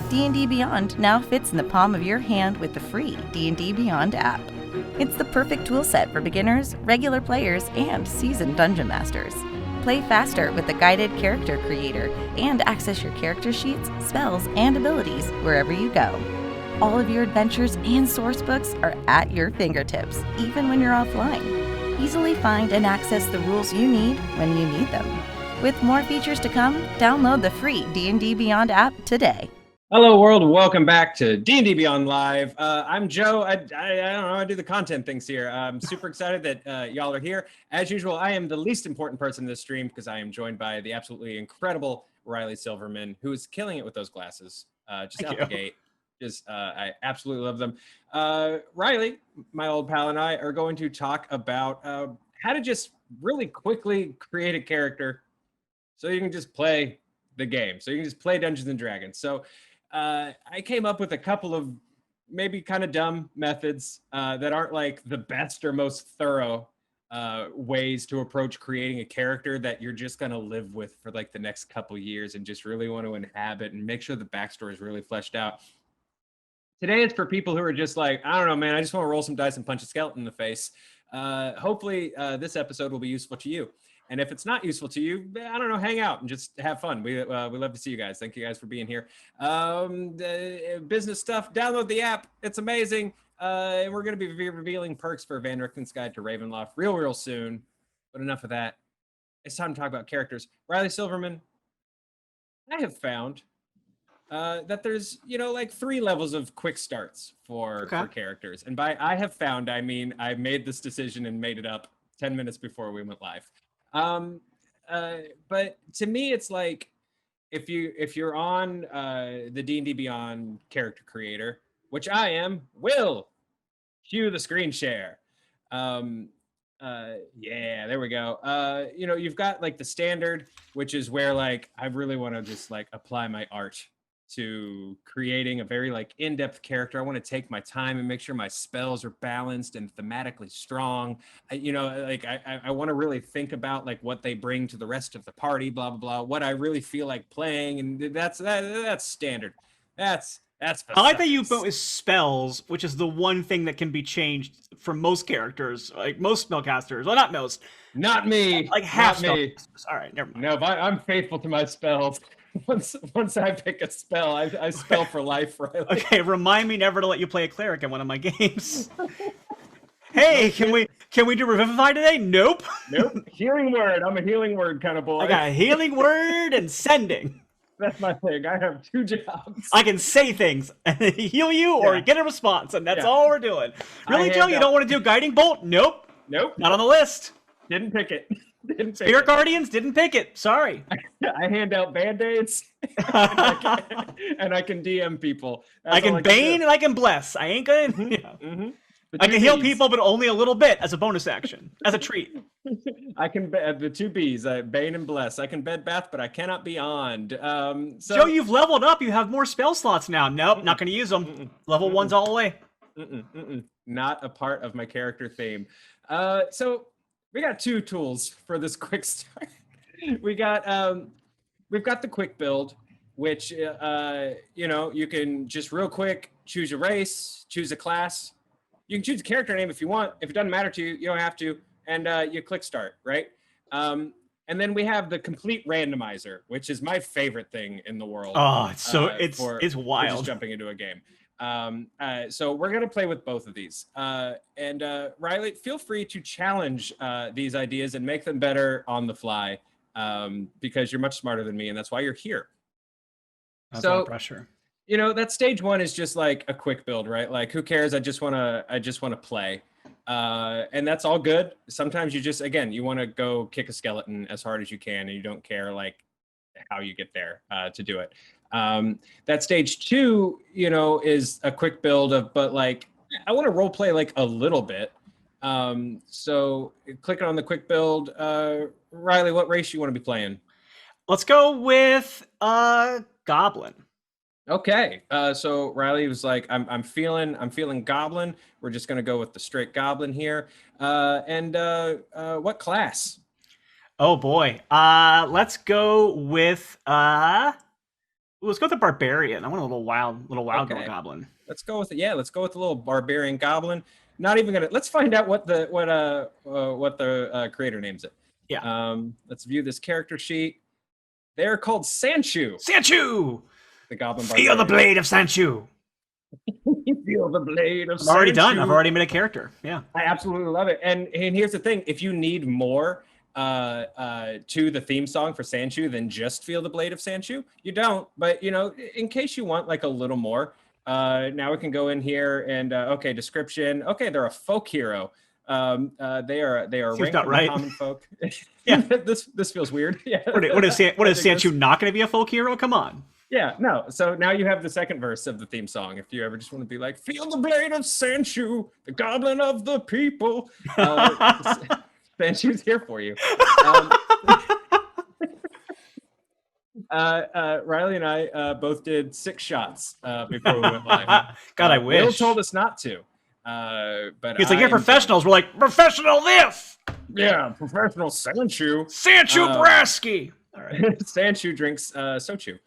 D&D Beyond now fits in the palm of your hand with the free D&D Beyond app. It's the perfect toolset for beginners, regular players, and seasoned dungeon masters. Play faster with the guided character creator and access your character sheets, spells, and abilities wherever you go. All of your adventures and source books are at your fingertips, even when you're offline. Easily find and access the rules you need when you need them. With more features to come, download the free D&D Beyond app today. Hello, world. Welcome back to D&D Beyond Live. I'm Joe. I don't know. I do the content things here. I'm super excited that y'all are here. As usual, I am the least important person in this stream because I am joined by the absolutely incredible Riley Silverman, who is killing it with those glasses. Just out the gate. I absolutely love them. Riley, my old pal, and I are going to talk about how to just really quickly create a character so you can just play the game. So you can just play Dungeons and Dragons. So I came up with a couple of maybe kind of dumb methods that aren't like the best or most thorough ways to approach creating a character that you're just going to live with for like the next couple years and just really want to inhabit and make sure the backstory is really fleshed out. Today it's for people who are just like, I don't know, man, I just want to roll some dice and punch a skeleton in the face. Hopefully this episode will be useful to you. And if it's not useful to you, I don't know, hang out and just have fun. We love to see you guys. Thank you guys for being here. Business stuff, download the app. It's amazing. And we're going to be revealing perks for Van Richten's Guide to Ravenloft real soon. But enough of that. It's time to talk about characters. Riley Silverman, I have found that there's, like 3 levels of quick starts for characters. And by I have found, I mean, I made this decision and made it up 10 minutes before we went live. But to me, it's like if you're on the D&D Beyond character creator, which I am, will cue the screen share. Yeah, there we go. You've got like the standard, which is where like I really want to just like apply my art to creating a very like in-depth character. I want to take my time and make sure my spells are balanced and thematically strong. I want to really think about like what they bring to the rest of the party, blah blah blah, what I really feel like playing, and that's standard. That's I like that you put with spells, which is the one thing that can be changed for most characters, like most spellcasters. Well, not most. Not me. Like half me. All right, never mind. No, but I'm faithful to my spells. Once I pick a spell, I spell for life, Riley. Okay, remind me never to let you play a cleric in one of my games. Hey, can we do Revivify today? Nope. Healing word. I'm a healing word kind of boy. I got a healing word and sending. That's my thing. I have 2 jobs. I can say things and heal you or get a response, and that's all we're doing. Really, Joe? You don't want to do Guiding Bolt? Nope. Not on the list. Didn't pick it. Spirit Guardians didn't pick it. Sorry. I hand out Band-Aids and I can DM people. I can Bane and I can Bless. I ain't gonna. I can heal people, but only a little bit as a bonus action, as a treat. I can the 2 Bs, Bane and Bless. I can Bed Bath, but I cannot Beyond. Joe, you've leveled up. You have more spell slots now. Nope, not going to use them. Level 1's all the way. Not a part of my character theme. So we got 2 tools for this quick start. We've got the quick build, which you can just real quick choose a race, choose a class. You can choose a character name if you want. If it doesn't matter to you, you don't have to. And you click start, right? And then we have the complete randomizer, which is my favorite thing in the world. Oh, it's so it's wild. Just jumping into a game. So we're gonna play with both of these. And Riley, feel free to challenge these ideas and make them better on the fly, because you're much smarter than me, and that's why you're here. That's a lot of pressure. That stage 1 is just like a quick build, right? Like, who cares? I just wanna play. And that's all good. Sometimes you want to go kick a skeleton as hard as you can, and you don't care like how you get there to do it. That stage 2, is a quick build but like, I want to role play like a little bit. So clicking on the quick build, Riley, what race you want to be playing? Let's go with Goblin. Okay, so Riley was like, I'm feeling Goblin. We're just gonna go with the straight Goblin here. And what class? Oh boy, let's go with Let's go with the barbarian. I want a little wild girl Okay. goblin. Let's go with it. Yeah, let's go with the little barbarian goblin. Not even gonna. Let's find out what the creator names it. Yeah. Let's view this character sheet. They're called Sanchu. Sanchu! The goblin Feel the barbarian. blade of Sanchu. Feel the blade of I'm already done. Sanchu. I've already made a character. Yeah. I absolutely love it. And here's the thing: if you need more to the theme song for Sanchu than just "Feel the Blade of Sanchu," you don't. But you know, in case you want like a little more, now we can go in here and okay, description. Okay, they're a folk hero. They are Seems ranked about from right. common folk. Yeah. This feels weird. Yeah. What is Sanchu not going to be a folk hero? Come on. Yeah, no. So now you have the second verse of the theme song. If you ever just want to be like, feel the blade of Sanchu, the goblin of the people. Sanchu's here for you. Riley and I both did 6 shots before we went live. God, I wish. Will told us not to. But He's like, you're professionals. We're like, professional this. Yeah, professional Sanchu. Sanchu Brasky. All right. Sanchu drinks sochu.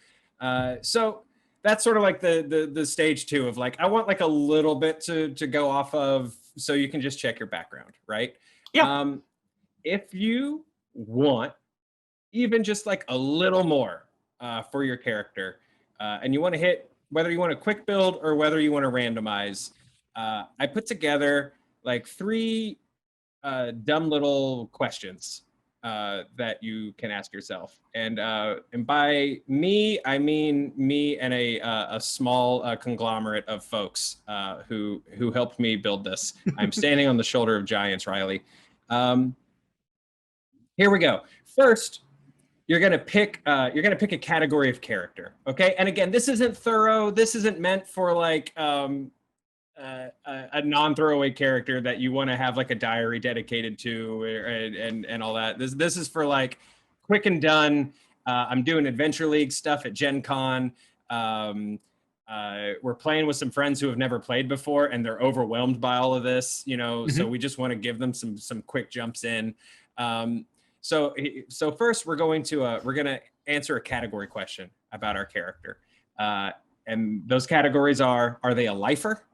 So that's sort of like the stage 2 of like, I want like a little bit to go off of, so you can just check your background, right? Yeah. If you want even just like a little more for your character, and you want to hit, whether you want a quick build or whether you want to randomize, I put together like 3 dumb little questions that you can ask yourself, and by me I mean me and a small conglomerate of folks who helped me build this. I'm standing on the shoulder of giants, Riley. Here we go. First, you're gonna pick a category of character, okay? And again, this isn't thorough. This isn't meant for like a non-throwaway character that you want to have like a diary dedicated to, and all that. This is for like quick and done. I'm doing Adventure League stuff at Gen Con. We're playing with some friends who have never played before, and they're overwhelmed by all of this, you know. So we just want to give them some quick jumps in. So first we're gonna answer a category question about our character, and those categories are they a lifer,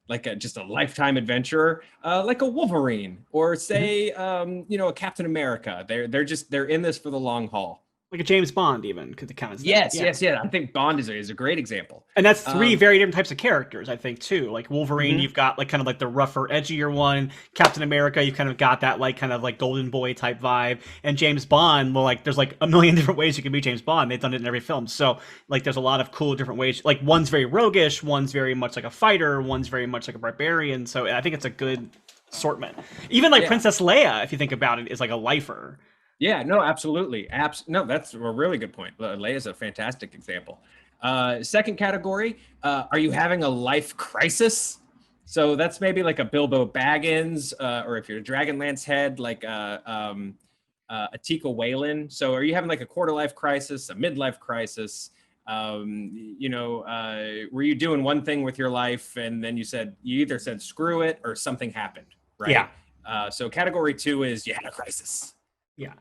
like just a lifetime adventurer, like a Wolverine, or say a Captain America? They're in this for the long haul. Like a James Bond, even could count as that. Yes. I think Bond is a great example. And that's 3 very different types of characters, I think, too. Like Wolverine, you've got like kind of like the rougher, edgier one. Captain America, you've kind of got that like kind of like golden boy type vibe. And James Bond, well, like there's like a million different ways you can be James Bond. They've done it in every film. So like there's a lot of cool different ways. Like one's very roguish, one's very much like a fighter, one's very much like a barbarian. So I think it's a good assortment. Even like Princess Leia, if you think about it, is like a lifer. Yeah, no, absolutely. No, that's a really good point. Leia's a fantastic example. Second category, are you having a life crisis? So that's maybe like a Bilbo Baggins, or if you're a Dragonlance head, like a Tika Whalen. So are you having like a quarter life crisis, a midlife crisis? Were you doing one thing with your life and then you either said screw it or something happened, right? Yeah. So category 2 is you had a crisis. Yeah.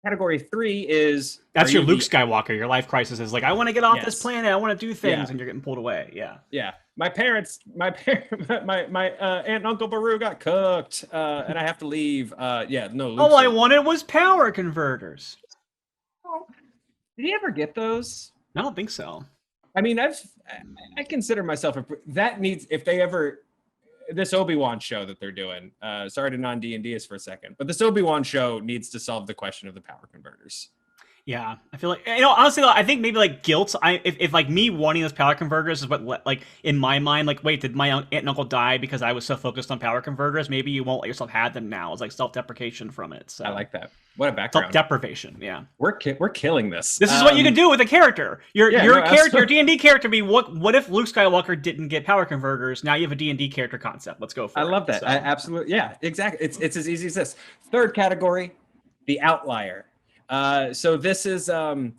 Category 3 is that's your Luke Skywalker. Your life crisis is like, I want to get off this planet. I want to do things, and you're getting pulled away. Yeah. Yeah. My aunt and Uncle Baru got cooked, and I have to leave. No. All I wanted was power converters. Did you ever get those? I don't think so. I mean, I consider myself if they ever. This Obi-Wan show that they're doing, sorry to non-D&D us for a second, but this Obi-Wan show needs to solve the question of the power converters. Yeah, I feel like, honestly, I think maybe like guilt. If like me wanting those power converters is what, like in my mind, like, wait, did my aunt and uncle die because I was so focused on power converters? Maybe you won't let yourself have them now. It's like self-deprecation from it. So I like that. What a background. Self-deprivation. Yeah, we're killing this. This is what you can do with a character. Your D&D character. Be what if Luke Skywalker didn't get power converters? Now you have a D&D character concept. Let's go for it. I love that. So. Absolutely. Yeah, exactly. It's as easy as this. Third category, the outlier. So this is the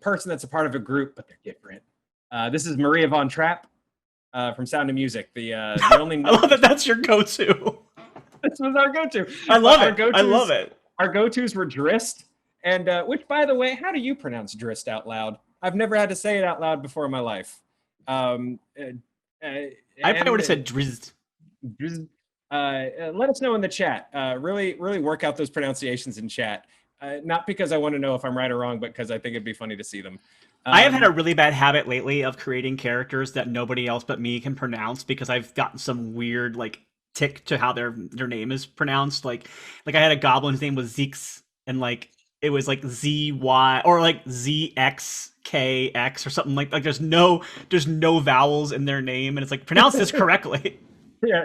person that's a part of a group, but they're different. This is Maria Von Trapp from Sound of Music. The only I love that that's your go-to. This was our go-to. I love it. I love it. Our go-tos were Drist And which, by the way, how do you pronounce Drist out loud? I've never had to say it out loud before in my life. I probably would have said Drizzt. Let us know in the chat. Really work out those pronunciations in chat. Not because I want to know if I'm right or wrong, but because I think it'd be funny to see them. I have had a really bad habit lately of creating characters that nobody else but me can pronounce because I've gotten some weird like tick to how their name is pronounced. Like I had a goblin whose name was Zeeks, and like it was like ZY or like ZXKX or something like there's no vowels in their name, and it's like pronounce this correctly. Yeah.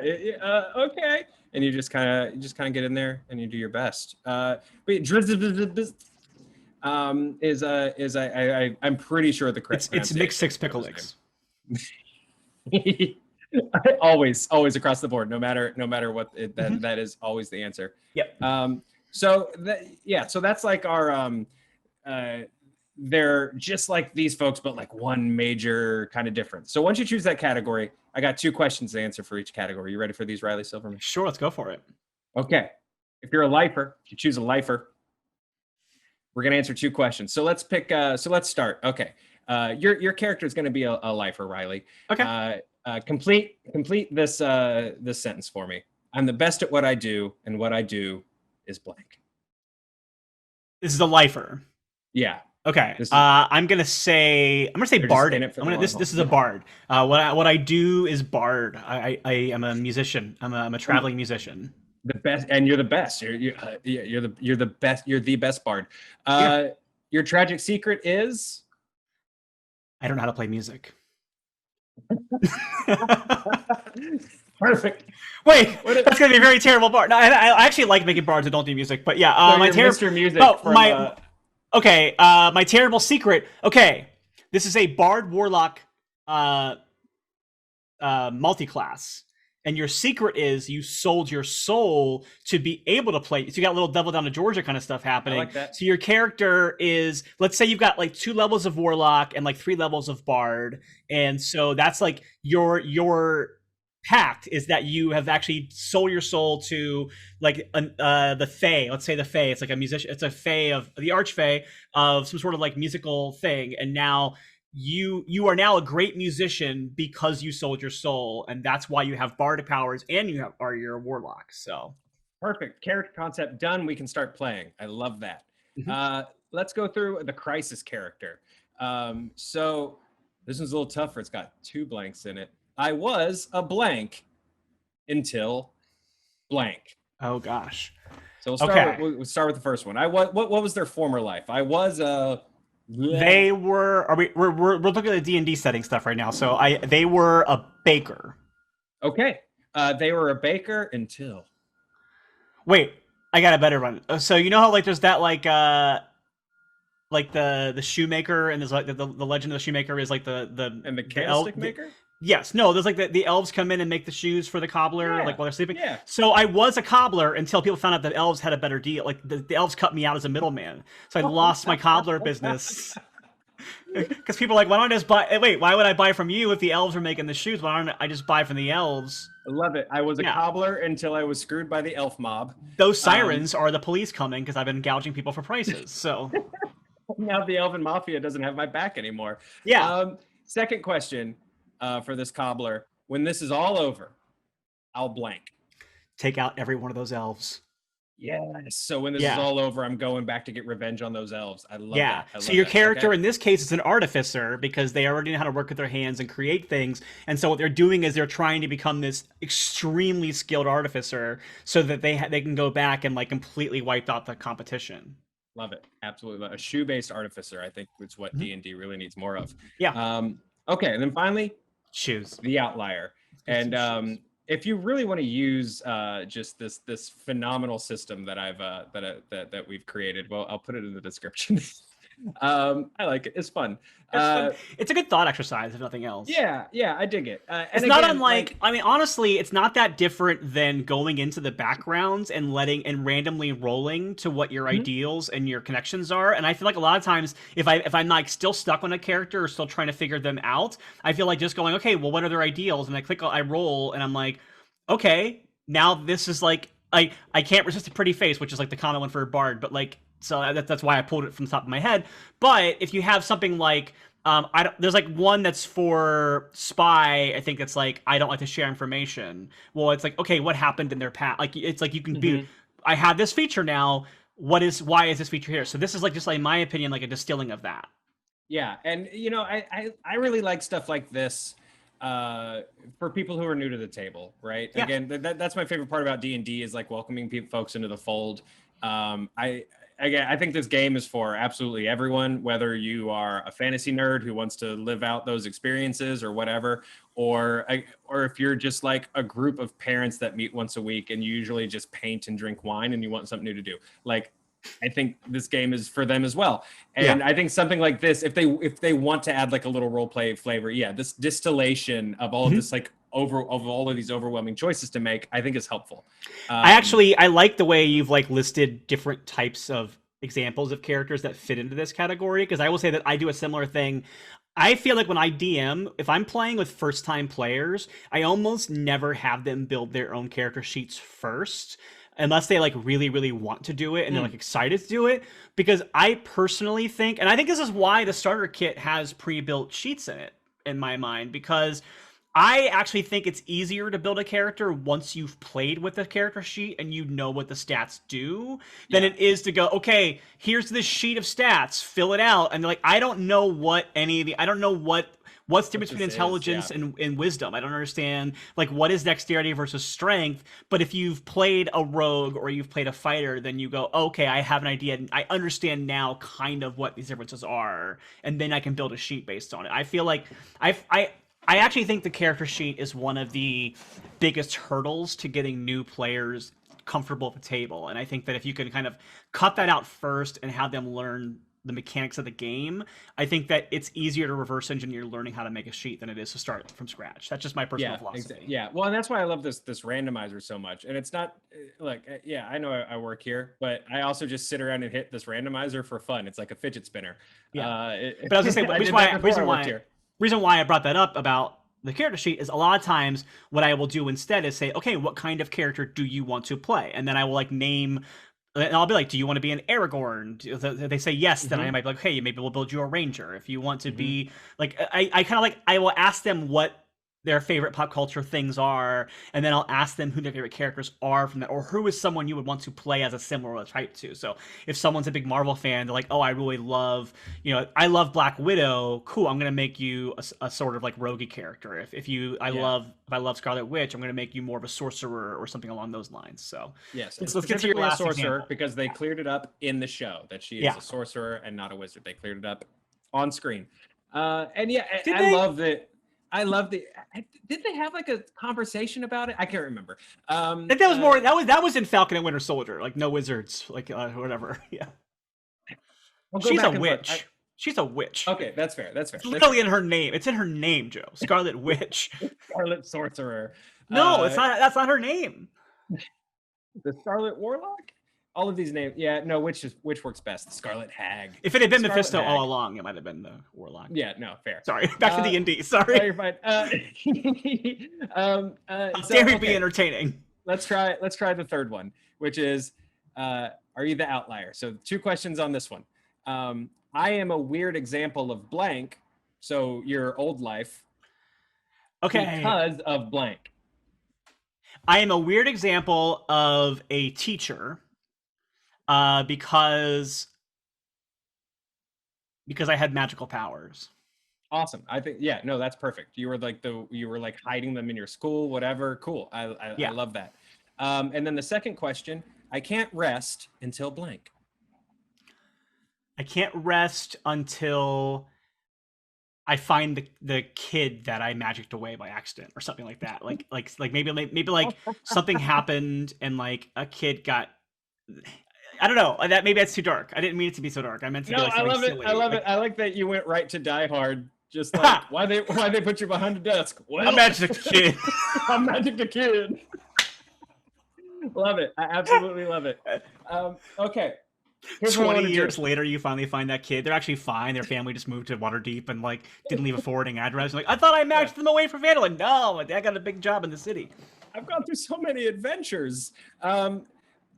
Okay. And you just kind of get in there and you do your best. But I'm pretty sure the correct it's mixed six pickle licks. always across the board, no matter what that is always the answer. Yep. So that's like our they're just like these folks, but like one major kind of difference. So once you choose that category, I got 2 questions to answer for each category. You ready for these, Riley Silverman? Sure, let's go for it. Okay. If you're a lifer, if you choose a lifer, we're gonna answer 2 questions. So let's pick. So let's start. Okay. Your character is gonna be a lifer, Riley. Okay. Complete this this sentence for me. I'm the best at what I do, and what I do is blank. This is a lifer. Yeah. Okay. I'm gonna say bard. This is a bard. What I do is bard. I am a musician. I'm a traveling musician. The best, and you're the best. You're the best. You're the best bard. Your tragic secret is I don't know how to play music. Perfect. Wait, that's gonna be a very terrible bard. No, I actually like making bards that don't do music, but yeah, so my Mr. Music. Okay, my terrible secret. Okay, this is a bard warlock multi-class, and your secret is you sold your soul to be able to play. So you got a little Devil Down to Georgia kind of stuff happening. I like that. So your character is, let's say you've got like 2 levels of warlock and like 3 levels of bard, and so that's like your pact is that you have actually sold your soul to like the Fae. Let's say the Fae. It's like a musician. It's a Fae of the Archfey of some sort of like musical thing, and now you are now a great musician because you sold your soul, and that's why you have bardic powers and you're a warlock. So perfect character concept done. We can start playing. I love that. Let's go through the crisis character. So this one's a little tougher. It's got 2 blanks in it. I was a blank until blank. Oh gosh. So we'll start with the first one. What was their former life? I was a. They were. We're looking at the D&D setting stuff right now. So they were a baker. Okay. They were a baker until. Wait, I got a better one. So you know how like there's that like the shoemaker, and there's like the legend of the shoemaker is like the candlestick maker. Yes, no, there's like the elves come in and make the shoes for the cobbler, like while they're sleeping. Yeah. So I was a cobbler until people found out that elves had a better deal. Like the elves cut me out as a middleman, so I lost my cobbler business. Because people are like, why don't I just buy? Wait, why would I buy from you if the elves are making the shoes? Why don't I just buy from the elves? I love it. I was a cobbler until I was screwed by the elf mob. Those sirens are the police coming because I've been gouging people for prices. So now the elven mafia doesn't have my back anymore. Yeah. Second question. For this cobbler, when this is all over, I'll blank. Take out every one of those elves. Yes. So when this is all over, I'm going back to get revenge on those elves. I love that. So your character in this case is an artificer because they already know how to work with their hands and create things. And so what they're doing is they're trying to become this extremely skilled artificer so that they can go back and like completely wipe out the competition. Love it. Absolutely. A shoe-based artificer, I think, is what D&D really needs more of. Yeah. Okay. And then finally, shoes. The outlier. And if you really want to use just this phenomenal system that that we've created, well, I'll put it in the description. I like it. It's fun. It's a good thought exercise, if nothing else. Yeah, I dig it. It's not unlike. I mean, honestly, it's not that different than going into the backgrounds and randomly rolling to what your ideals and your connections are. And I feel like a lot of times, if I'm like still stuck on a character or still trying to figure them out, I feel like just going, okay, well, what are their ideals? And I roll, and I'm like, okay, now this is like I can't resist a pretty face, which is like the common one for a bard, but like So that's why I pulled it from the top of my head. But if you have something like, there's like one that's for spy. I think it's like, I don't like to share information. Well, it's like, okay, what happened in their past? Like, it's like you can be, I have this feature now. Why is this feature here? So this is like, just like, in my opinion, like a distilling of that. Yeah, and I really like stuff like this for people who are new to the table, right? Yeah. Again, that's my favorite part about D&D is like welcoming folks into the fold. I think this game is for absolutely everyone, whether you are a fantasy nerd who wants to live out those experiences or whatever, or if you're just like a group of parents that meet once a week and you usually just paint and drink wine and you want something new to do. Like, I think this game is for them as well. And I think something like this, if they want to add like a little role play flavor, this distillation of all of this, like of all of these overwhelming choices to make, I think is helpful. I like the way you've like listed different types of examples of characters that fit into this category, because I will say that I do a similar thing. I feel like when I DM, if I'm playing with first-time players, I almost never have them build their own character sheets first, unless they like really, really want to do it and they're like excited to do it. Because I personally think, and I think this is why the starter kit has pre-built sheets in it, in my mind, because I actually think it's easier to build a character once you've played with the character sheet and you know what the stats do than it is to go, okay, here's this sheet of stats, fill it out. And they're like, I don't know what any of the, I don't know what's the difference between intelligence and wisdom. I don't understand, like, what is dexterity versus strength? But if you've played a rogue or you've played a fighter, then you go, okay, I have an idea. I understand now kind of what these differences are. And then I can build a sheet based on it. I feel like I actually think the character sheet is one of the biggest hurdles to getting new players comfortable at the table. And I think that if you can kind of cut that out first and have them learn the mechanics of the game, I think that it's easier to reverse engineer learning how to make a sheet than it is to start from scratch. That's just my personal philosophy. Yeah, well, and that's why I love this randomizer so much. And it's not like, I know I work here, but I also just sit around and hit this randomizer for fun. It's like a fidget spinner. Yeah. But I was gonna say, reason why I brought that up about the character sheet is a lot of times what I will do instead is say, okay, what kind of character do you want to play? And then I will like name, and I'll be like, do you want to be an Aragorn? They say yes, then I might be like, hey, maybe we'll build you a ranger. If you want to be like, I kind of like, I will ask them what their favorite pop culture things are, and then I'll ask them who their favorite characters are from that, or who is someone you would want to play as a similar type to. So if someone's a big Marvel fan, they're like, oh, I really love, I love Black Widow. Cool, I'm gonna make you a sort of like roguey character. If I love Scarlet Witch, I'm gonna make you more of a sorcerer or something along those lines. So yes, let's get to your last sorcerer example. because they cleared it up in the show that she is a sorcerer and not a wizard. They cleared it up on screen, and I love the. Did they have like a conversation about it? I can't remember. I think that was more. That was in Falcon and Winter Soldier. Like no wizards, like whatever. Yeah. She's a witch. She's a witch. Okay, that's fair. That's fair. It's literally in her name. It's in her name, Joe. Scarlet Witch. Scarlet Sorcerer. No, it's not. That's not her name. The Scarlet Warlock. All of these names, which works best? The Scarlet Hag. If it had been Mephisto all along, it might have been the Warlock. Yeah, no, fair. Sorry, back to D&D. Sorry. No, you're fine. How dare we be entertaining? Let's try the third one, which is, are you the outlier? So 2 questions on this one. I am a weird example of blank, so your old life. Okay. Because of blank. I am a weird example of a teacher. Because I had magical powers. Awesome. I think that's perfect. You were like hiding them in your school, whatever. Cool. I love that. And then the second question, I can't rest until blank. I can't rest until I find the kid that I magicked away by accident or something like that. Like maybe like something happened and like a kid got. I don't know. Maybe that's too dark. I didn't mean it to be so dark. I meant to be like I love silly. it. I love it. I like that you went right to Die Hard. Just like why they put you behind a desk? Well, I magicked a kid. I magicked a kid. Love it. I absolutely love it. Okay. Here's 20 years later, you finally find that kid. They're actually fine. Their family just moved to Waterdeep and like didn't leave a forwarding address. Like I thought I matched them away for Vandal. No, I got a big job in the city. I've gone through so many adventures.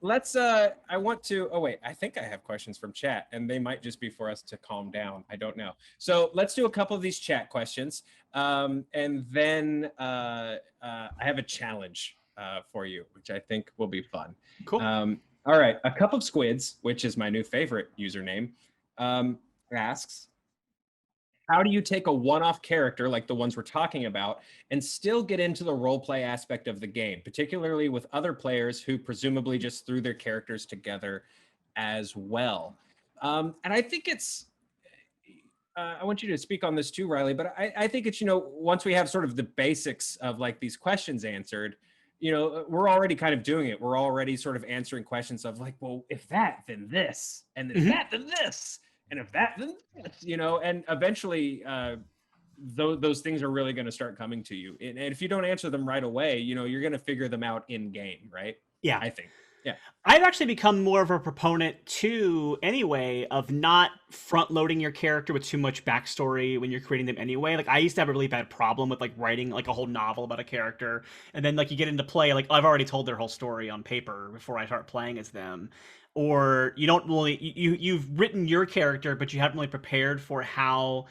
let's I want to I think I have questions from chat, and they might just be for us to calm down. I don't know. So let's do a couple of these chat questions, and then I have a challenge for you, which I think will be fun. Cool. All right, a cup of squids, which is my new favorite username, asks, how do you take a one-off character like the ones we're talking about and still get into the role play aspect of the game, particularly with other players who presumably just threw their characters together as well? And I think it's, I want you to speak on this too, Riley, but I think it's, once we have sort of the basics of like these questions answered, we're already kind of doing it. We're already sort of answering questions of like, well, if that, then this, and if that, then this. And if that, then this, and eventually those things are really going to start coming to you. And if you don't answer them right away, you're going to figure them out in game, right? Yeah. I think. Yeah. I've actually become more of a proponent too, anyway, of not front loading your character with too much backstory when you're creating them anyway. Like I used to have a really bad problem with like writing like a whole novel about a character, and then like you get into play, like I've already told their whole story on paper before I start playing as them. Or you don't really you've written your character, but you haven't really prepared for how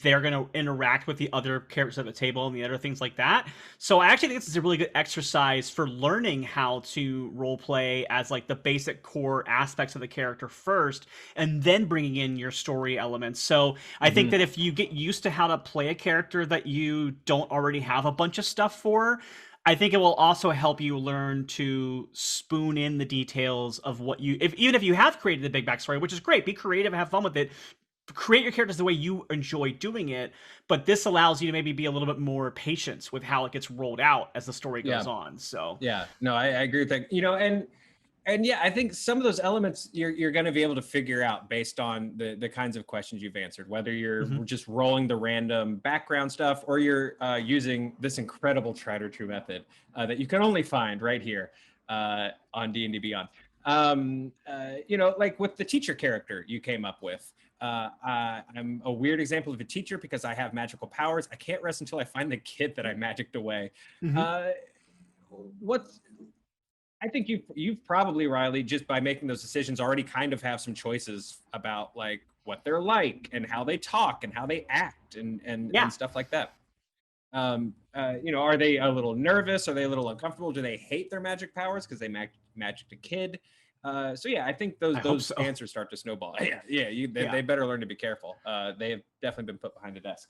they're going to interact with the other characters at the table and the other things like that. So I actually think this is a really good exercise for learning how to role play as like the basic core aspects of the character first, and then bringing in your story elements. So I think that if you get used to how to play a character that you don't already have a bunch of stuff for, I think it will also help you learn to spoon in the details of what even if you have created the big backstory, which is great, be creative, have fun with it, create your characters the way you enjoy doing it. But this allows you to maybe be a little bit more patient with how it gets rolled out as the story goes on. So yeah, no, I agree with that. And yeah, I think some of those elements you're going to be able to figure out based on the kinds of questions you've answered, whether you're just rolling the random background stuff or you're using this incredible tried or true method that you can only find right here on D&D Beyond. Like with the teacher character you came up with. I'm a weird example of a teacher because I have magical powers. I can't rest until I find the kid that I magicked away. I think you've probably, Riley, just by making those decisions already kind of have some choices about like what they're like and how they talk and how they act and stuff like that. Are they a little nervous? Are they a little uncomfortable? Do they hate their magic powers because they magicked a kid? So yeah, I think those answers start to snowball. They better learn to be careful. They have definitely been put behind a desk.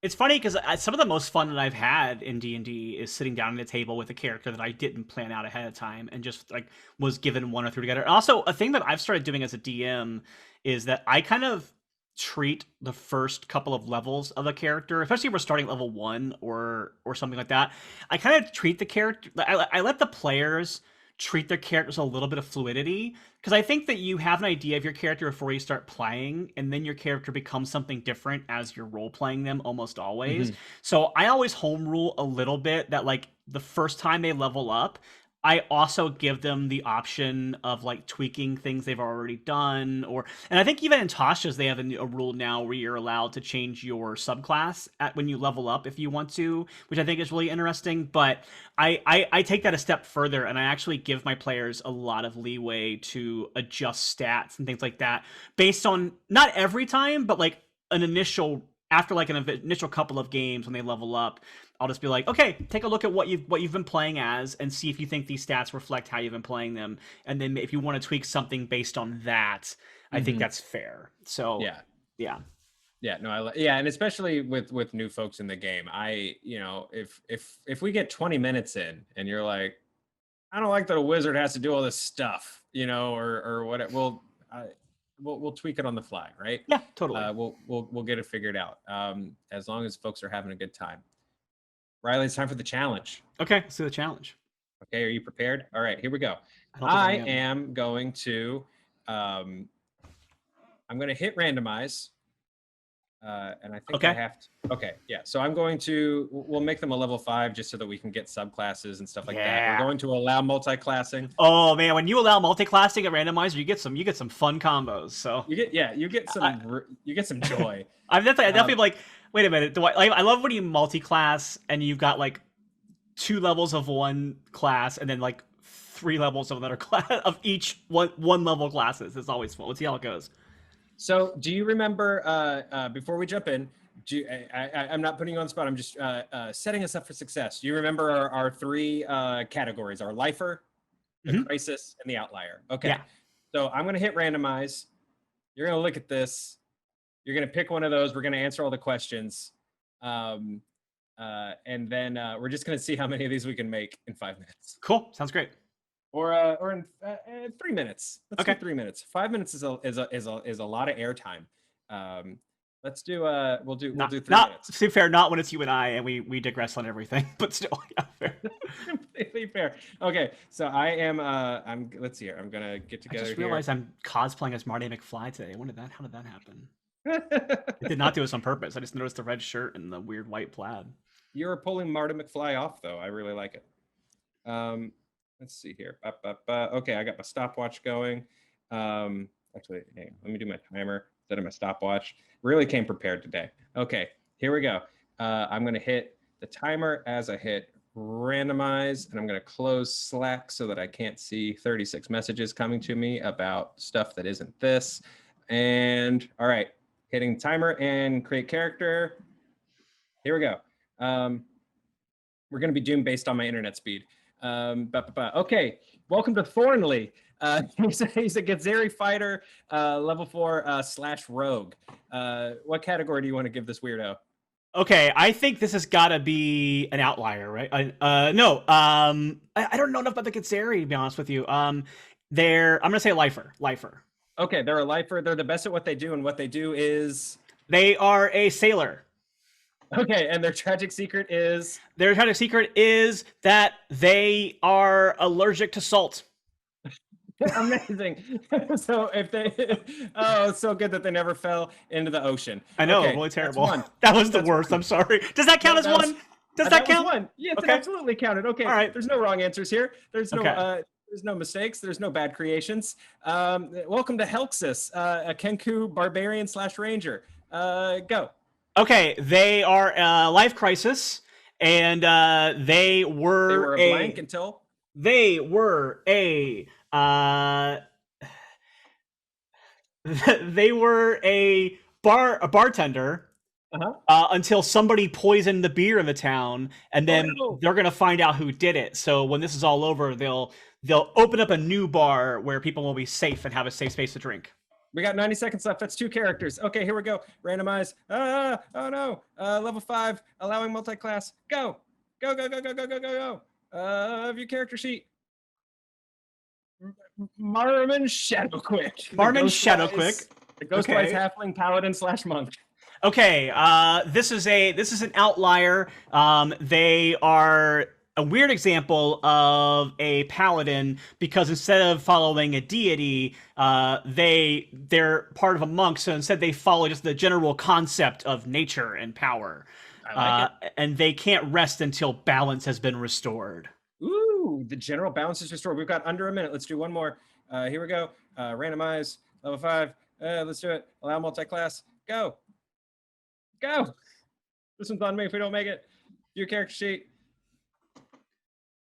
It's funny because some of the most fun that I've had in D&D is sitting down at a table with a character that I didn't plan out ahead of time and just like was given one or two together. Also, a thing that I've started doing as a DM is that I kind of treat the first couple of levels of a character, especially if we're starting level 1 or something like that. I kind of treat the character. I let the players treat their characters a little bit of fluidity, because I think that you have an idea of your character before you start playing, and then your character becomes something different as you're role playing them almost always. So I always home rule a little bit that like the first time they level up, I also give them the option of like tweaking things they've already done, and I think even in Tasha's they have a rule now where you're allowed to change your subclass when you level up if you want to, which I think is really interesting. But I take that a step further, and I actually give my players a lot of leeway to adjust stats and things like that based on not every time, but like an initial couple of games when they level up. I'll just be like, okay, take a look at what you've been playing as and see if you think these stats reflect how you've been playing them. And then if you want to tweak something based on that, I think that's fair. So yeah. No, and especially with new folks in the game, if we get 20 minutes in and you're like, I don't like that a wizard has to do all this stuff, or what, we'll tweak it on the fly, right? Yeah, totally. We'll get it figured out, as long as folks are having a good time. Riley, it's time for the challenge. Okay, let's do the challenge. Okay, are you prepared? All right, here we go. I am going to, I'm going to hit randomize, and I think I have to. Okay, yeah. So we'll make them a level 5 just so that we can get subclasses and stuff like that. We're going to allow multi-classing. Oh man, when you allow multi-classing at randomizer, you get some fun combos. So you get some joy. I definitely like. Wait a minute. I love when you multi-class and you've got like 2 levels of one class and then like 3 levels of another class of each one level classes. It's always fun. Let's see how it goes. So, do you remember? Before we jump in, I'm not putting you on the spot. I'm just setting us up for success. Do you remember our 3 categories? Our lifer, the crisis, and the outlier. Okay. Yeah. So I'm going to hit randomize. You're going to look at this. You're going to pick one of those. We're going to answer all the questions. And then we're just going to see how many of these we can make in 5 minutes. Cool. Sounds great. Or in 3 minutes. Let's do 3 minutes. 5 minutes is a lot of airtime. Let's do we'll do 3 minutes. To be fair, not when it's you and I and we digress on everything, but still, yeah, fair. Completely fair. Okay, so I am let's see here. I'm gonna get together. I just realized I'm cosplaying as Marty McFly today. How did that happen? I did not do this on purpose. I just noticed the red shirt and the weird white plaid. You were pulling Marty McFly off though. I really like it. Let's see here. Okay, I got my stopwatch going. Actually, hey, let me do my timer instead of my stopwatch. Really came prepared today. Okay, here we go. I'm going to hit the timer as I hit randomize, and I'm going to close Slack so that I can't see 36 messages coming to me about stuff that isn't this. And all right, hitting timer and create character. Here we go. We're going to be doomed based on my internet speed. Okay, welcome to Thornley. He's a Gazeri fighter, level 4 / rogue. What category do you want to give this weirdo? Okay, I think this has got to be an outlier, right? No, I don't know enough about the Gazeri, to be honest with you. I'm gonna say lifer. Okay, they're a lifer. They're the best at what they do, and what they do is they are a sailor. Okay, and their tragic secret is? Their tragic secret is that they are allergic to salt. Amazing. So if they, it's so good that they never fell into the ocean. I know, really terrible. That was the worst. I'm sorry. Does that count as one? Does that count? One. Yes, it absolutely counted. Okay. All right. There's no wrong answers here. There's no mistakes. There's no bad creations. Welcome to Helxus, a Kenku barbarian / ranger. Go. Okay, they are Life Crisis, and they were a blank until they were a they were a bartender until somebody poisoned the beer in the town, and then they're gonna find out who did it. So when this is all over, they'll open up a new bar where people will be safe and have a safe space to drink. We got 90 seconds left. That's 2 characters. Okay, here we go. Randomize. Oh no. Level 5, allowing multi-class. Go. Go. View character sheet. Marmon Shadowquick. The Ghostwise halfling paladin / monk. Okay, this is an outlier. They are a weird example of a paladin because instead of following a deity, they're part of a monk. So instead, they follow just the general concept of nature and power. I like it. And they can't rest until balance has been restored. Ooh, the general balance is restored. We've got under a minute. Let's do one more. Here we go. Randomize. Level 5. Let's do it. Allow multi-class. Go. This one's on me if we don't make it. Your character sheet.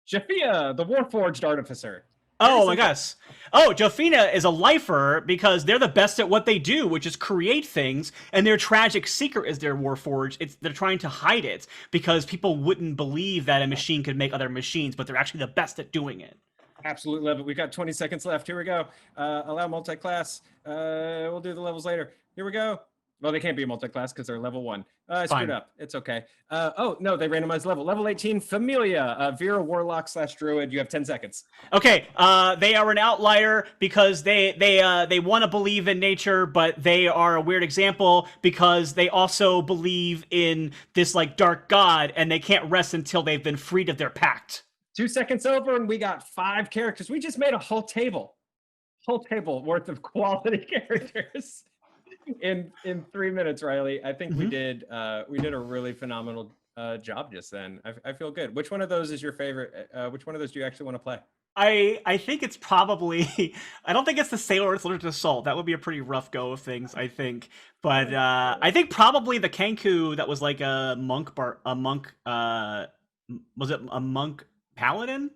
Jafia, the Warforged Artificer. Oh my gosh. Oh, Jafina is a lifer because they're the best at what they do, which is create things, and their tragic secret is their Warforged. They're trying to hide it because people wouldn't believe that a machine could make other machines, but they're actually the best at doing it. Absolutely love it. We've got 20 seconds left. Here we go. Allow multi-class. We'll do the levels later. Here we go. Well, they can't be a multi-class because they're level 1. I screwed up. It's okay. Oh, no, they randomized level. Level 18, Familia, Vera Warlock / Druid. You have 10 seconds. Okay, they are an outlier because they want to believe in nature, but they are a weird example because they also believe in this, like, dark god, and they can't rest until they've been freed of their pact. 2 seconds over, and we got 5 characters. We just made a whole table worth of quality characters. In 3 minutes, Riley. I think we did a really phenomenal job just then. I feel good. Which one of those is your favorite? Which one of those do you actually want to play? I think it's probably I don't think it's the sailor it's allergic to salt. That would be a pretty rough go of things, I think. But I think probably the Kenku that was like a monk was it a monk paladin?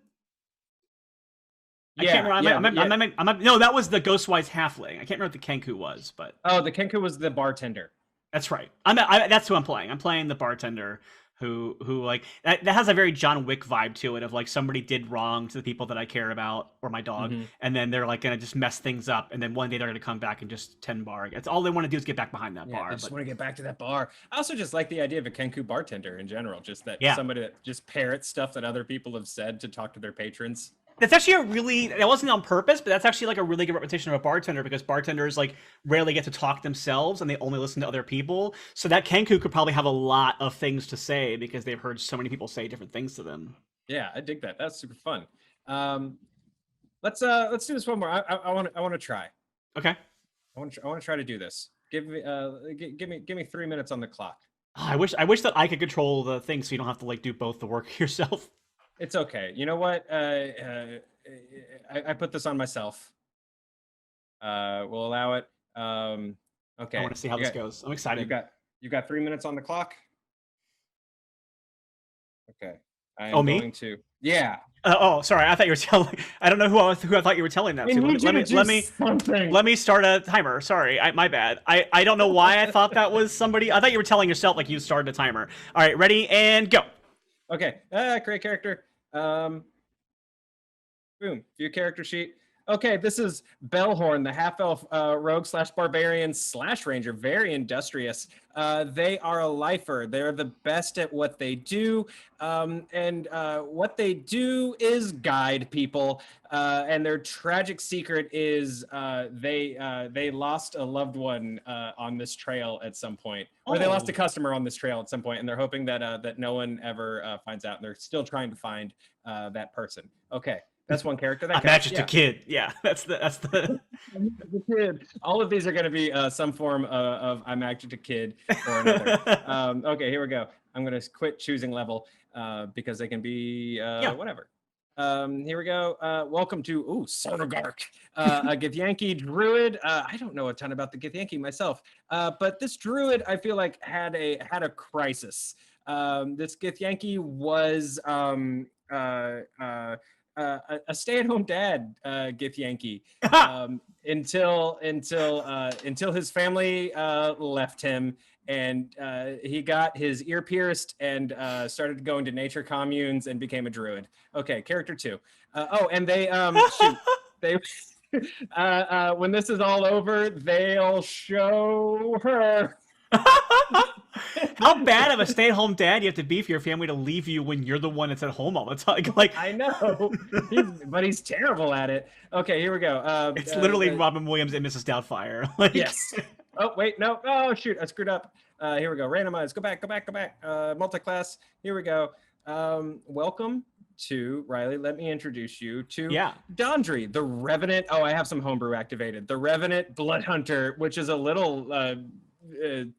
I can't remember. No, that was the Ghostwise halfling. I can't remember what the Kenku was, but the Kenku was the bartender. that's right. That's who I'm playing. I'm playing the bartender who like that has a very John Wick vibe to it of like somebody did wrong to the people that I care about or my dog, and then they're like gonna just mess things up, and then one day they're gonna come back and just 10 bar. That's all they want to do is get back behind that bar. They just want to get back to that bar. I also just like the idea of a Kenku bartender in general, just that somebody that just parrots stuff that other people have said to talk to their patrons. That's actually that wasn't on purpose, but that's actually like a really good reputation of a bartender because bartenders like rarely get to talk themselves and they only listen to other people. So that Kenku could probably have a lot of things to say because they've heard so many people say different things to them. Yeah, I dig that. That's super fun. Let's do this one more. I want to try. Okay. I want to try to do this. Give me 3 minutes on the clock. Oh, I wish that I could control the thing so you don't have to like do both the work yourself. It's okay. You know what? I put this on myself. We'll allow it. Okay. I want to see how this goes. I'm excited. You got 3 minutes on the clock. Okay. I am going to. Yeah. Sorry. I thought you were telling. I don't know who I thought you were telling that to. Let me start a timer. Sorry, my bad. I don't know why I thought that was somebody. I thought you were telling yourself like you started a timer. All right, ready and go. Okay, create character. Boom, view character sheet. Okay, this is Bellhorn, the half-elf rogue / barbarian / ranger, very industrious. They are a lifer. They're the best at what they do, and what they do is guide people. And their tragic secret is they lost a loved one on this trail at some point, or they lost a customer on this trail at some point, and they're hoping that that no one ever finds out. And they're still trying to find that person. Okay. That's one character. That matches to kid. Yeah, that's the kid. All of these are going to be some form of I'm actually a kid or another. Okay, here we go. I'm going to quit choosing level because they can be whatever. Here we go. Welcome to Sonogark, a Githyanki druid. I don't know a ton about the Githyanki myself, but this druid I feel like had a crisis. This Githyanki was a stay-at-home dad, Githyanki, until his family left him, and he got his ear pierced and started going to nature communes and became a druid. Okay, character 2. And they when this is all over, they'll show her. How bad of a stay-at-home dad you have to be for your family to leave you when you're the one that's at home all the time? Like I know, but he's terrible at it. Okay, here we go. It's literally Robin Williams and Mrs. Doubtfire. Like... Yes. Oh wait, no. Oh shoot, I screwed up. Here we go. Randomize. Go back. Multi-class. Here we go. Welcome to Riley. Let me introduce you to Dondry, the Revenant. Oh, I have some homebrew activated. The Revenant Blood Hunter, which is a little.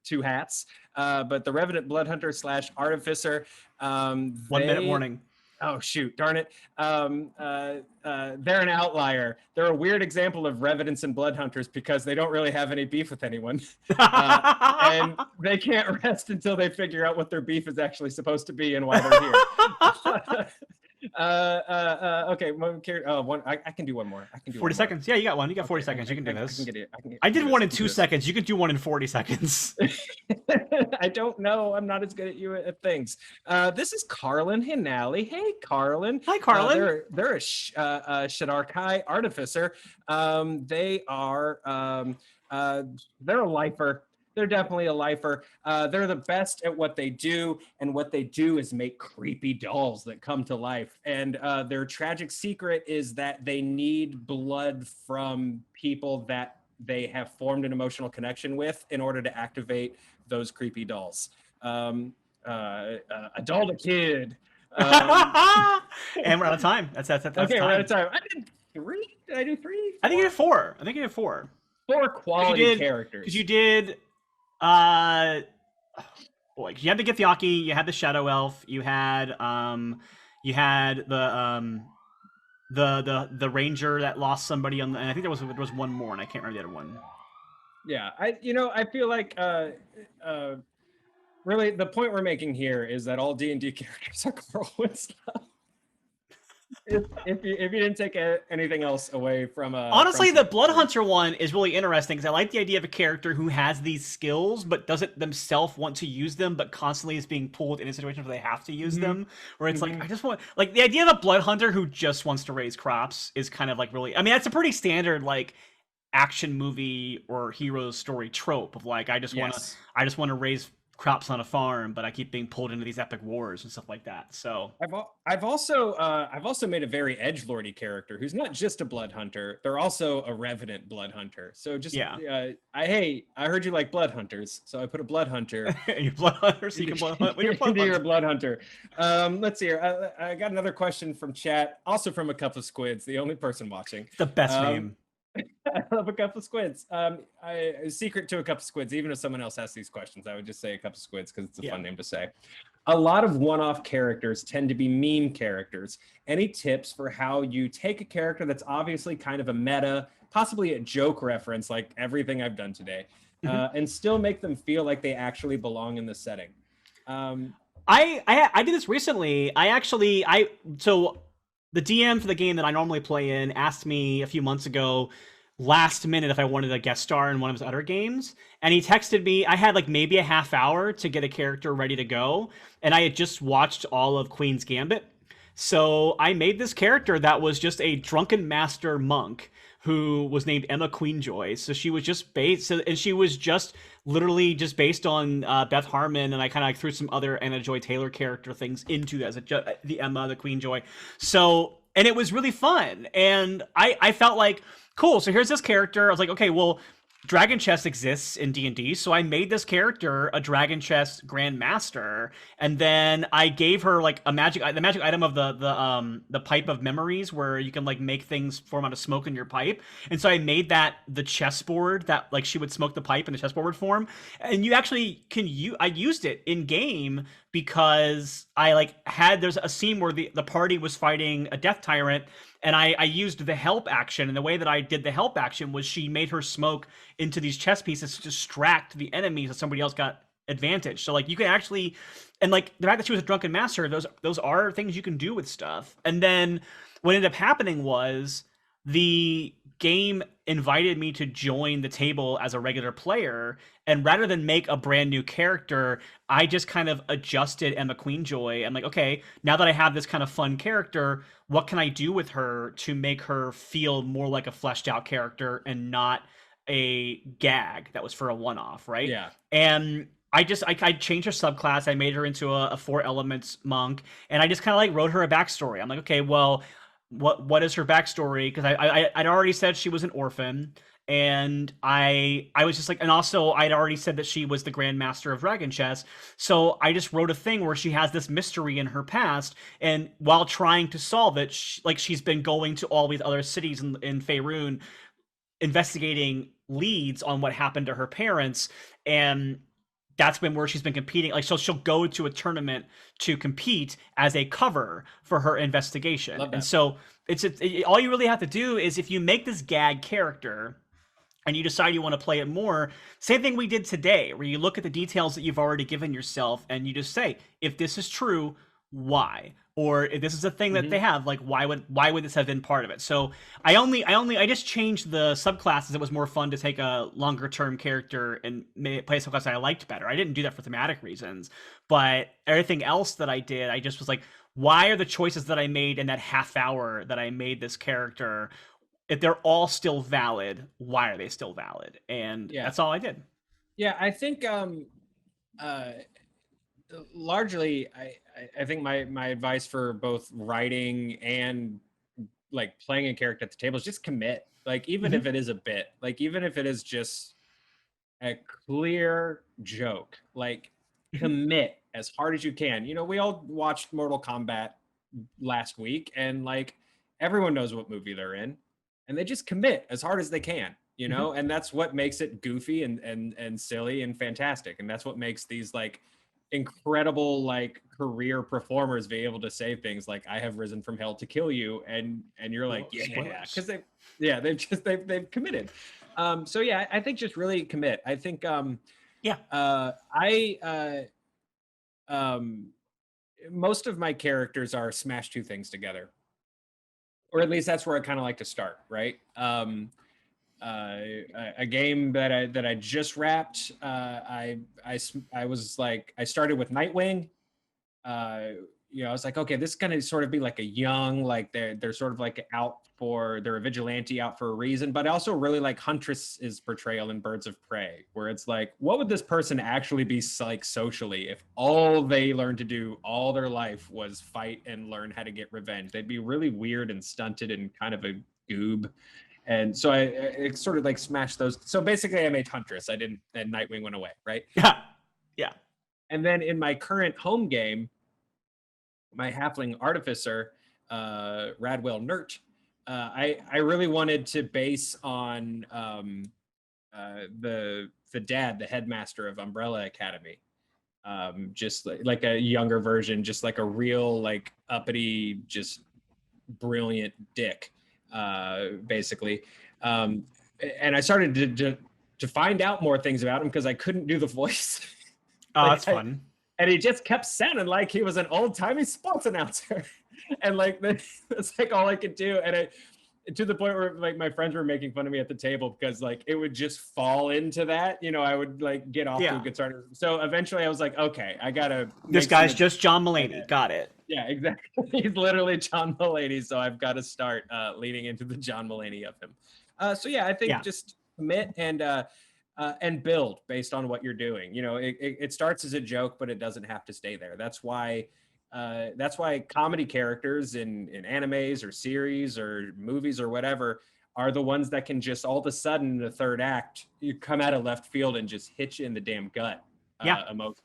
Two hats, but the Revenant Blood Hunter / Artificer. 1 minute warning. Oh shoot, darn it. They're an outlier. They're a weird example of Revenants and Blood Hunters because they don't really have any beef with anyone. And they can't rest until they figure out what their beef is actually supposed to be and why they're here. Okay, I can do one more. I can do 40 seconds. Yeah, you got one. You got 40 seconds. You can do this. I did this. One in 2 seconds. You can do one in 40 seconds. I don't know. I'm not as good at you at things. This is Carlin Hinali. Hey, Carlin. Hi, Carlin. They're a Shadarkai artificer. They are they're a lifer. They're definitely a lifer. They're the best at what they do, and what they do is make creepy dolls that come to life. And their tragic secret is that they need blood from people that they have formed an emotional connection with in order to activate those creepy dolls. A doll to kid. And we're out of time. That's okay, time. We're out of time. I did 3. Did I do 3? I think you did 4. 4 quality characters. Because you did... you had the Githyanki, you had the Shadow Elf, you had the Ranger that lost somebody on the, and I think there was one more, and I can't remember the other one. Yeah, I feel like really the point we're making here is that all D&D characters are Carl Winslow. if you didn't take anything else away from Honestly, the Blood story. Hunter one is really interesting because I like the idea of a character who has these skills but doesn't themselves want to use them, but constantly is being pulled in a situation where they have to use them. Where it's like, I just want, like, the idea of a Blood Hunter who just wants to raise crops is kind of like really, I mean, that's a pretty standard like action movie or hero story trope of like, Yes. I just want to raise crops on a farm, but I keep being pulled into these epic wars and stuff like that. So I've also made a very edgelordy character who's not just a blood hunter. They're also a revenant blood hunter. So just yeah, I heard you like blood hunters, so I put a blood hunter your Blood Hunter, so you can blood hunt when you're Blood into your Hunter. blood hunter. Let's see here. I got another question from chat, also from a cup of squids, the only person watching. It's the best Um, name. I love a cup of squids. A secret to a cup of squids. Even if someone else asks these questions, I would just say a cup of squids because it's a fun name to say. A lot of one-off characters tend to be meme characters. Any tips for how you take a character that's obviously kind of a meta, possibly a joke reference, like everything I've done today, and still make them feel like they actually belong in the setting? I did this recently. So the DM for the game that I normally play in asked me a few months ago, last minute, if I wanted a guest star in one of his other games, and he texted me. I had like maybe a half hour to get a character ready to go, and I had just watched all of Queen's Gambit. So I made this character that was just a drunken master monk who was named Emma Queenjoy. So she was just based, and she was just literally just based on Beth Harmon, and I kind of like threw some other Anna Joy Taylor character things into as the Emma, the Queenjoy. So, and it was really fun, and I felt like, cool. So here's this character. I was like, okay, well, Dragon Chess exists in D&D, so I made this character a Dragon Chess Grandmaster, and then I gave her like the magic item of the pipe of memories, where you can like make things form out of smoke in your pipe. And so I made that the chessboard that like she would smoke the pipe in the chessboard form, and you actually can I used it in game because I like there's a scene where the party was fighting a death tyrant, and I used the help action, and the way that I did the help action was she made her smoke into these chess pieces to distract the enemies, so somebody else got advantage. So like you can actually, and like the fact that she was a drunken master, those are things you can do with stuff. And then what ended up happening was the game invited me to join the table as a regular player, and rather than make a brand new character, I just kind of adjusted Emma Queenjoy. I'm like, okay, now that I have this kind of fun character, what can I do with her to make her feel more like a fleshed out character and not a gag that was for a one-off, right? Yeah. And I changed her subclass. I made her into a 4 elements monk, and I just kind of like wrote her a backstory. I'm like, okay, well, what is her backstory? Because I'd already said she was an orphan, and I was just like, and also I'd already said that she was the Grandmaster of Dragon Chess. So I just wrote a thing where she has this mystery in her past, and while trying to solve it, she's been going to all these other cities in Faerun, investigating leads on what happened to her parents, and that's been where she's been competing. Like, so she'll go to a tournament to compete as a cover for her investigation. And so all you really have to do is, if you make this gag character and you decide you want to play it more, same thing we did today, where you look at the details that you've already given yourself and you just say, if this is true, why? Or if this is a thing that they have, like, why would this have been part of it? So I just changed the subclasses. It was more fun to take a longer term character and play a subclass that I liked better. I didn't do that for thematic reasons, but everything else that I did, I just was like, why are the choices that I made in that half hour that I made this character, if they're all still valid, why are they still valid? And that's all I did. Yeah, I think largely I think my advice for both writing and like playing a character at the table is just commit. Like, even if it is a bit, like even if it is just a clear joke, like commit as hard as you can. You know, we all watched Mortal Kombat last week, and like everyone knows what movie they're in, and they just commit as hard as they can, you know. And that's what makes it goofy and silly and fantastic, and that's what makes these like incredible like career performers be able to say things like, I have risen from hell to kill you, and you're like, yeah, because they've committed. So yeah, I think just really commit. I think most of my characters are smash two things together. or at least that's where I kind of like to start, right? A game that I just wrapped. I was like, I started with Nightwing. I was like, okay, this is gonna sort of be like a young, like they're sort of like they're a vigilante out for a reason, but I also really like Huntress's portrayal in Birds of Prey, where it's like, what would this person actually be like socially if all they learned to do all their life was fight and learn how to get revenge? They'd be really weird and stunted and kind of a goob. And so I sort of like smashed those. So basically I made Huntress. And Nightwing went away, right? Yeah. Yeah. And then in my current home game, my halfling artificer, Radwell Nert, I really wanted to base on the dad, the headmaster of Umbrella Academy. Just like a younger version, just like a real like uppity, just brilliant dick, basically. And I started to find out more things about him because I couldn't do the voice. Oh, that's fun. And he just kept sounding like he was an old-timey sports announcer. And like that's like all I could do. And to the point where like my friends were making fun of me at the table because like it would just fall into that. I would like get off to a good start. So eventually I was like, okay, I gotta. This guy's just John Mulaney. Got it. Yeah, exactly. He's literally John Mulaney. So I've got to start leaning into the John Mulaney of him. So yeah, I think just commit and build based on what you're doing. It starts as a joke, but it doesn't have to stay there. That's why comedy characters in animes or series or movies or whatever are the ones that can just all of a sudden in the third act, you come out of left field and just hit you in the damn gut emotionally.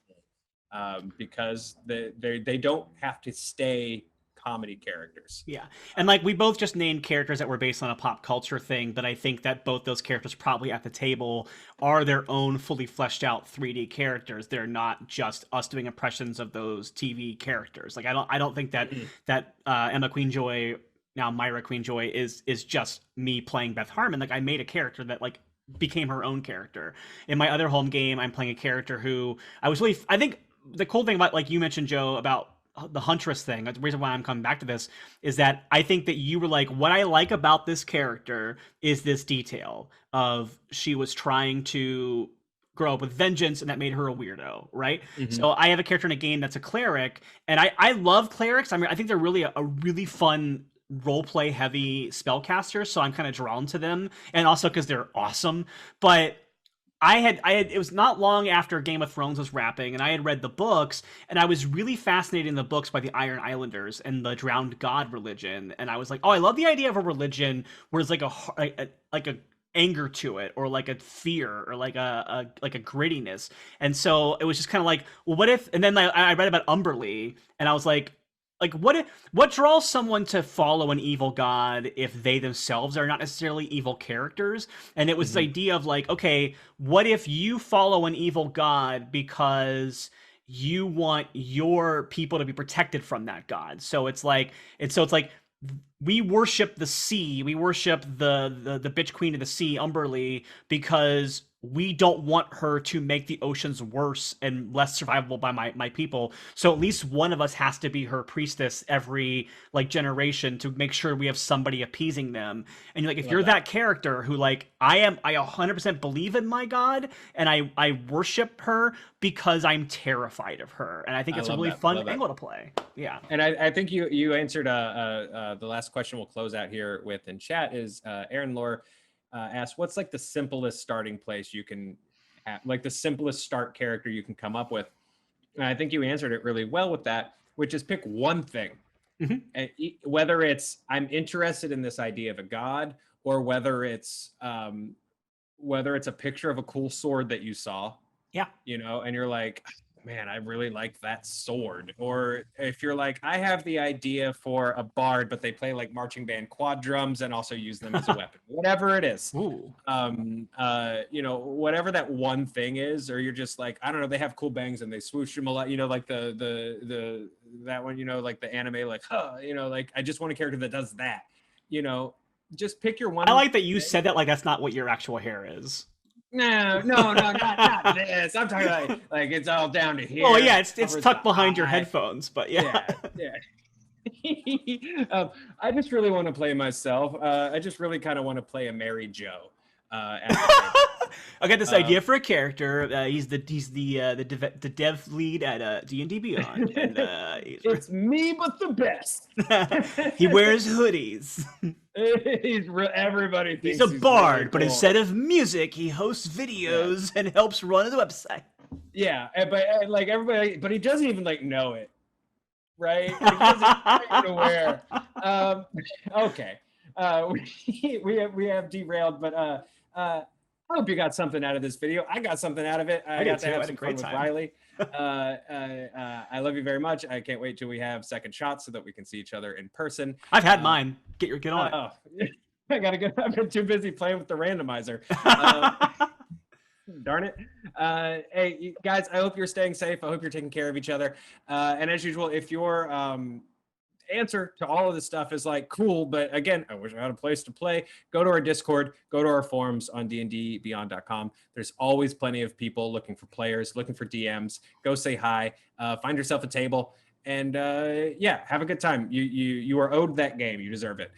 Because they don't have to stay comedy characters. Yeah. And like we both just named characters that were based on a pop culture thing, but I think that both those characters probably at the table are their own fully fleshed out 3D characters. They're not just us doing impressions of those TV characters. Like I don't think that Emma Queenjoy, now Myra Queenjoy, is just me playing Beth Harmon. Like I made a character that like became her own character. In my other home game, I'm playing a character who I think the cool thing about, like you mentioned, Joe, about the Huntress thing, the reason why I'm coming back to this is that I think that you were like, what I like about this character is this detail of she was trying to grow up with vengeance, and that made her a weirdo, right? Mm-hmm. So I have a character in a game that's a cleric, and I love clerics. I mean, I think they're really a really fun roleplay heavy spellcasters, so I'm kind of drawn to them, and also because they're awesome. But I had it was not long after Game of Thrones was wrapping, and I had read the books, and I was really fascinated in the books by the Iron Islanders and the drowned god religion. And I was like, oh, I love the idea of a religion where there's like a anger to it, or like a fear, or like a grittiness. And so it was just kind of like, well, what if? And then I read about Umberlee, and I was like, what draws someone to follow an evil god if they themselves are not necessarily evil characters? And it was this idea of like, okay, what if you follow an evil god because you want your people to be protected from that god? So it's like we worship the sea, we worship the bitch queen of the sea, Umberlee, because we don't want her to make the oceans worse and less survivable by my people. So at least one of us has to be her priestess every like generation to make sure we have somebody appeasing them. And like, if you're that character who like, I 100% believe in my god, and I worship her because I'm terrified of her. And I think it's a really fun angle to play. Yeah. And I think you answered the last question we'll close out here with in chat is Aaron Lore asked, what's like the simplest starting place you can have, like the simplest start character you can come up with? And I think you answered it really well with that, which is pick one thing. And whether it's I'm interested in this idea of a god, or whether it's a picture of a cool sword that you saw, and you're like, man, I really like that sword. Or if you're like, I have the idea for a bard, but they play like marching band quad drums and also use them as a weapon. Whatever it is. Whatever that one thing is, or you're just like, I don't know, they have cool bangs and they swoosh them a lot, like the that one, like the anime, like, like I just want a character that does that. Just pick your one. I like that you said that like that's not what your actual hair is. No, not this. I'm talking like it's all down to here. Oh yeah, it's tucked behind your headphones, but yeah. I just really want to play myself. I just really kind of want to play a Mary Joe. At the table. I got this idea for a character. He's the dev lead at D&D Beyond, and It's me, but the best. he wears hoodies. Everybody thinks He's a bard, really but cool. instead of music, he hosts videos and helps run the website. Yeah, but like everybody, but he doesn't even like know it, right? He doesn't even aware. Okay, we have derailed, but I hope you got something out of this video. I got something out of it. I got to have some fun with Riley. I love you very much. I can't wait till we have second shots so that we can see each other in person. I've had mine. Get on it. I gotta get. I've been too busy playing with the randomizer. Darn it. Hey, guys, I hope you're staying safe. I hope you're taking care of each other. And as usual, if your answer to all of this stuff is like, cool, but again, I wish I had a place to play, go to our Discord, go to our forums on dndbeyond.com. There's always plenty of people looking for players, looking for DMs. Go say hi, find yourself a table, and yeah, have a good time. You are owed that game. You deserve it.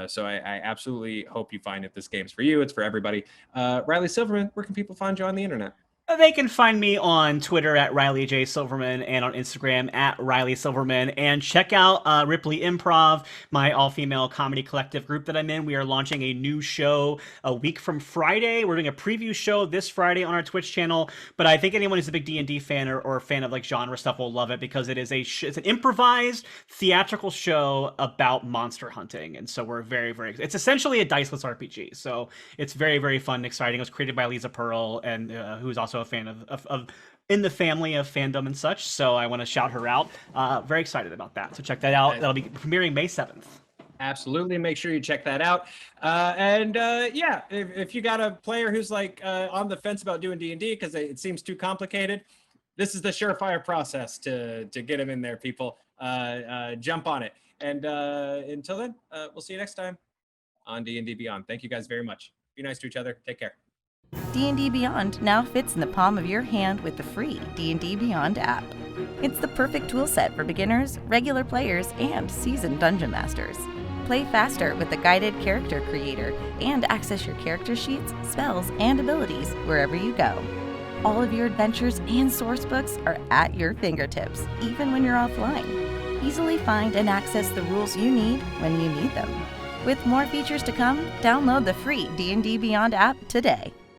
So I absolutely hope you find it. This game's for you. It's for everybody. Riley Silverman, where can people find you on the internet? They can find me on Twitter at Riley J. Silverman and on Instagram at Riley Silverman. And check out Ripley Improv, my all-female comedy collective group that I'm in. We are launching a new show a week from Friday. We're doing a preview show this Friday on our Twitch channel. But I think anyone who's a big D&D fan or a fan of like genre stuff will love it because it is it's an improvised theatrical show about monster hunting. And so we're very, very... It's essentially a diceless RPG. So it's very, very fun and exciting. It was created by Lisa Pearl, and who's also a fan of in the family of fandom and such, so I want to shout her out. Very excited about that, so check that out. That'll be premiering May 7th. Absolutely, make sure you check that out. And yeah, if you got a player who's like on the fence about doing D&D because it seems too complicated, this is the surefire process to get him in there, people. Jump on it. And until then, we'll see you next time on D&D Beyond. Thank you guys very much. Be nice to each other. Take care. D&D Beyond now fits in the palm of your hand with the free D&D Beyond app. It's the perfect tool set for beginners, regular players, and seasoned dungeon masters. Play faster with the guided character creator and access your character sheets, spells, and abilities wherever you go. All of your adventures and source books are at your fingertips, even when you're offline. Easily find and access the rules you need when you need them. With more features to come, download the free D&D Beyond app today.